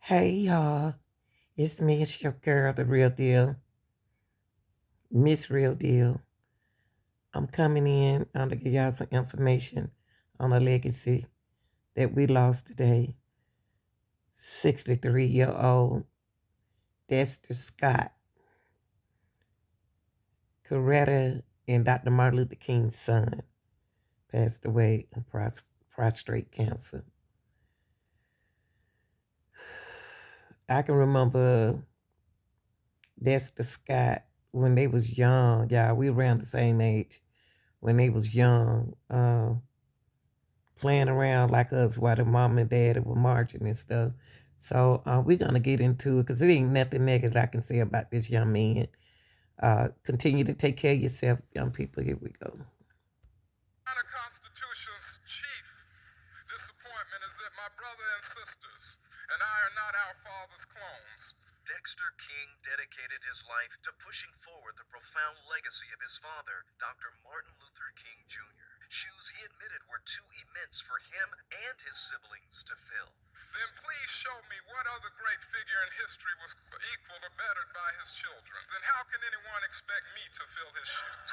Hey y'all, it's me, it's your girl, the real deal, Miss Real Deal. I'm coming in to give y'all some information on a legacy that we lost today. 63-year-old Dexter Scott, Coretta and Dr. Martin Luther King's son, passed away of prostate cancer. I can remember Dexter Scott when they was young. Yeah, we around the same age when they was young. Playing around like us while the mom and dad were marching and stuff. So we're going to get into it because it ain't nothing negative I can say about this young man. Continue to take care of yourself, young people. Here we go. Constitution's chief disappointment is that my brother and sisters and I are not our father's clones. Dexter King dedicated his life to pushing forward the profound legacy of his father, Dr. Martin Luther King Jr. Shoes he admitted were too immense for him and his siblings to fill. Then please show me what other great figure in history was equaled or bettered by his children. And how can anyone expect me to fill his shoes?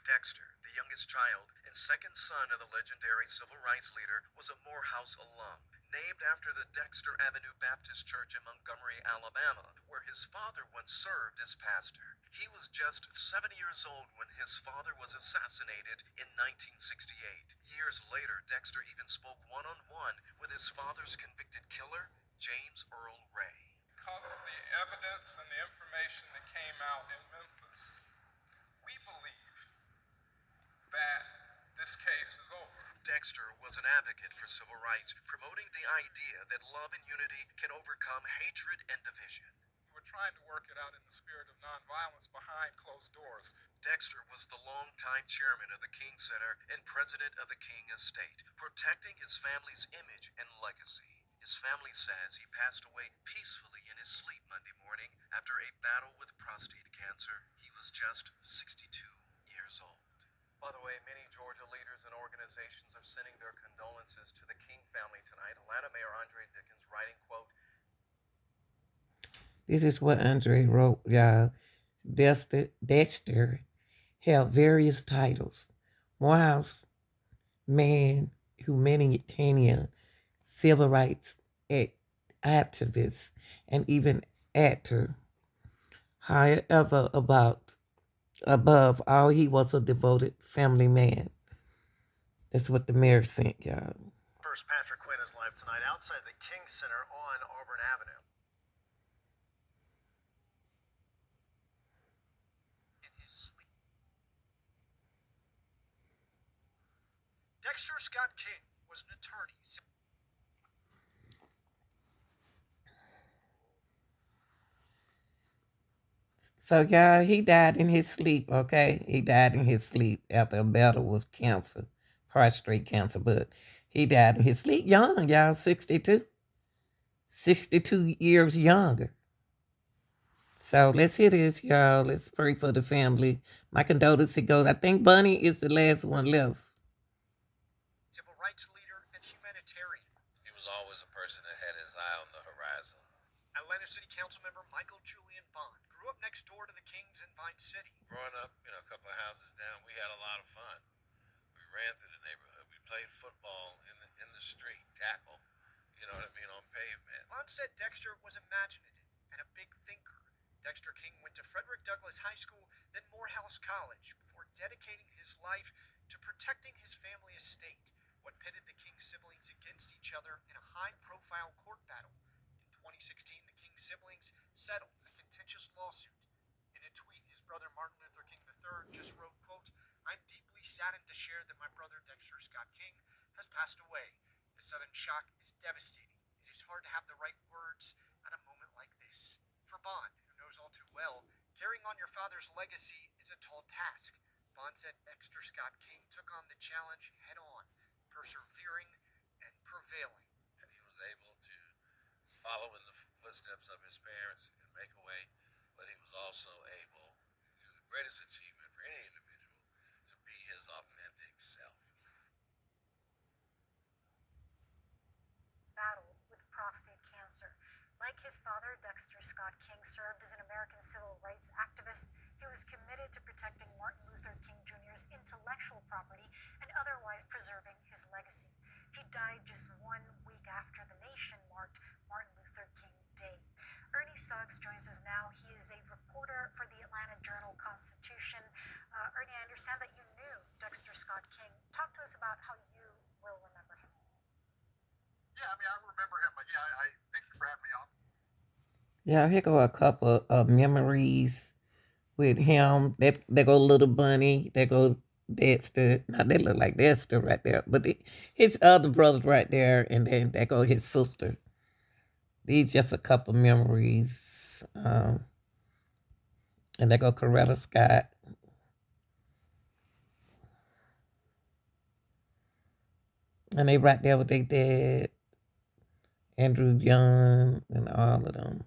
Dexter, the youngest child and second son of the legendary civil rights leader, was a Morehouse alum, named after the Dexter Avenue Baptist Church in Montgomery, Alabama, where his father once served as pastor. He was just 7 years old when his father was assassinated in 1968. Years later, Dexter even spoke one-on-one with his father's convicted killer, James Earl Ray. Because of the evidence and the information that came out in Memphis, we believe that this case is over. Dexter was an advocate for civil rights, promoting the idea that love and unity can overcome hatred and division. We were trying to work it out in the spirit of nonviolence behind closed doors. Dexter was the longtime chairman of the King Center and president of the King Estate, protecting his family's image and legacy. His family says he passed away peacefully in his sleep Monday morning after a battle with prostate cancer. He was just 62 years old. By the way, many Georgia leaders and organizations are sending their condolences to the King family tonight. Atlanta Mayor Andre Dickens writing, quote, This is what Andre wrote, y'all. Dexter held various titles: Morehouse man, humanitarian, civil rights activist, and even actor. However, above all, he was a devoted family man. That's what the mayor sent, y'all. First, Patrick Quinn is live tonight outside the King Center on Auburn Avenue. In his sleep, Dexter Scott King was an attorney. So, y'all, he died in his sleep, okay? He died in his sleep after a battle with cancer, prostate cancer, but he died in his sleep young, y'all, 62. 62 years younger. So let's hear this, y'all. Let's pray for the family. My condolences goes. I think Bunny is the last one left. Civil rights leader and humanitarian. He was always a person that had his eye on the horizon. Atlanta City Council member Michael Julian Bond grew up next door to the Kings in Vine City. Growing up, a couple of houses down, we had a lot of fun. We ran through the neighborhood. We played football in the street, tackle, on pavement. Bond said Dexter was imaginative and a big thinker. Dexter King went to Frederick Douglass High School, then Morehouse College, before dedicating his life to protecting his family estate, what pitted the King siblings against each other in a high-profile court battle. In 2016, the King siblings settled a contentious lawsuit. In a tweet, his brother Martin Luther King III just wrote, quote, "I'm deeply saddened to share that my brother Dexter Scott King has passed away. The sudden shock is devastating. It is hard to have the right words at a moment like this." For Bond, who knows all too well, carrying on your father's legacy is a tall task. Bond said Dexter Scott King took on the challenge head on, persevering and prevailing. And he was able to follow in the footsteps of his parents and make a way, but he was also able, through the greatest achievement for any individual, to be his authentic self. Battle with prostate Like his father, Dexter Scott King served as an American civil rights activist. He was committed to protecting Martin Luther King Jr.'s intellectual property and otherwise preserving his legacy. He died just 1 week after the nation marked Martin Luther King Day. Ernie Suggs joins us now. He is a reporter for the Atlanta Journal-Constitution. Ernie, I understand that you knew Dexter Scott King. Talk to us about how you will remember him. Yeah, I mean, I remember him, but yeah, I thank you for having me on. Yeah, here go a couple of memories with him. There go Little Bunny. There go Dexter. Now they look like Dexter right there, but his other brother right there, and then there go his sister. These just a couple memories. And there go Coretta Scott. And they right there with their dad, Andrew Young, and all of them.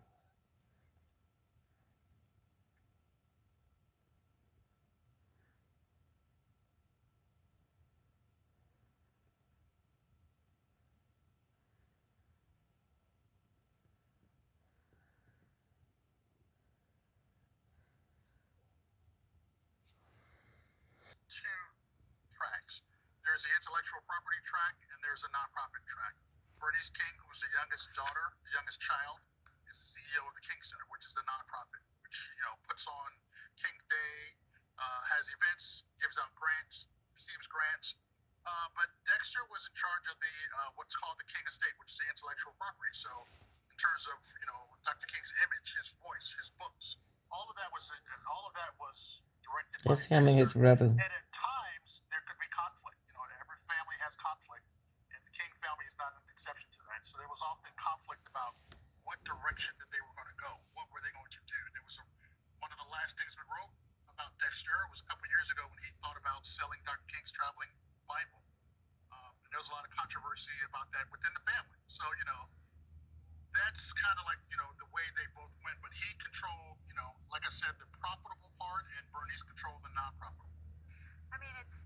Two tracks. There's the intellectual property track and there's a nonprofit track. Bernice King, who's the youngest daughter, the youngest child, is the CEO of the King Center, which is the nonprofit, which puts on King Day, has events, gives out grants, receives grants. But Dexter was in charge of the what's called the King Estate, which is the intellectual property. So, in terms of Dr. King's image, his voice, his books, all of that was directed by That's him and his Dexter. brother. And at times there could be conflict. Every family has conflict, and the King family is not an exception to that. So there was often conflict about what direction that they were going to go. What were they going to do? There was one of the last things we wrote about Dexter was a couple of years ago when he thought about selling Dr. King's traveling Bible. And there was a lot of controversy about that within the family. So that's kind of like the way they both went. But he controlled, like I said, the profitable part, and Bernice controlled the non-profitable. I mean, it's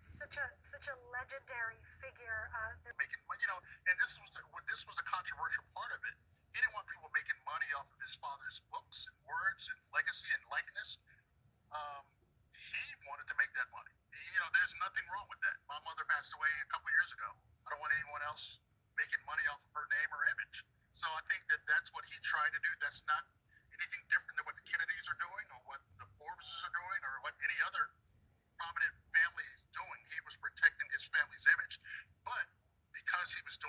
such a legendary figure. Making, and this was the controversial part of it. He didn't want people making money off of his father's books and words and legacy and likeness. He wanted to make that money. There's nothing wrong with that. My mother passed away a couple of years ago. I don't want anyone else making money off of her name or image. So I think that that's what he tried to do. That's not anything different than what the Kennedys are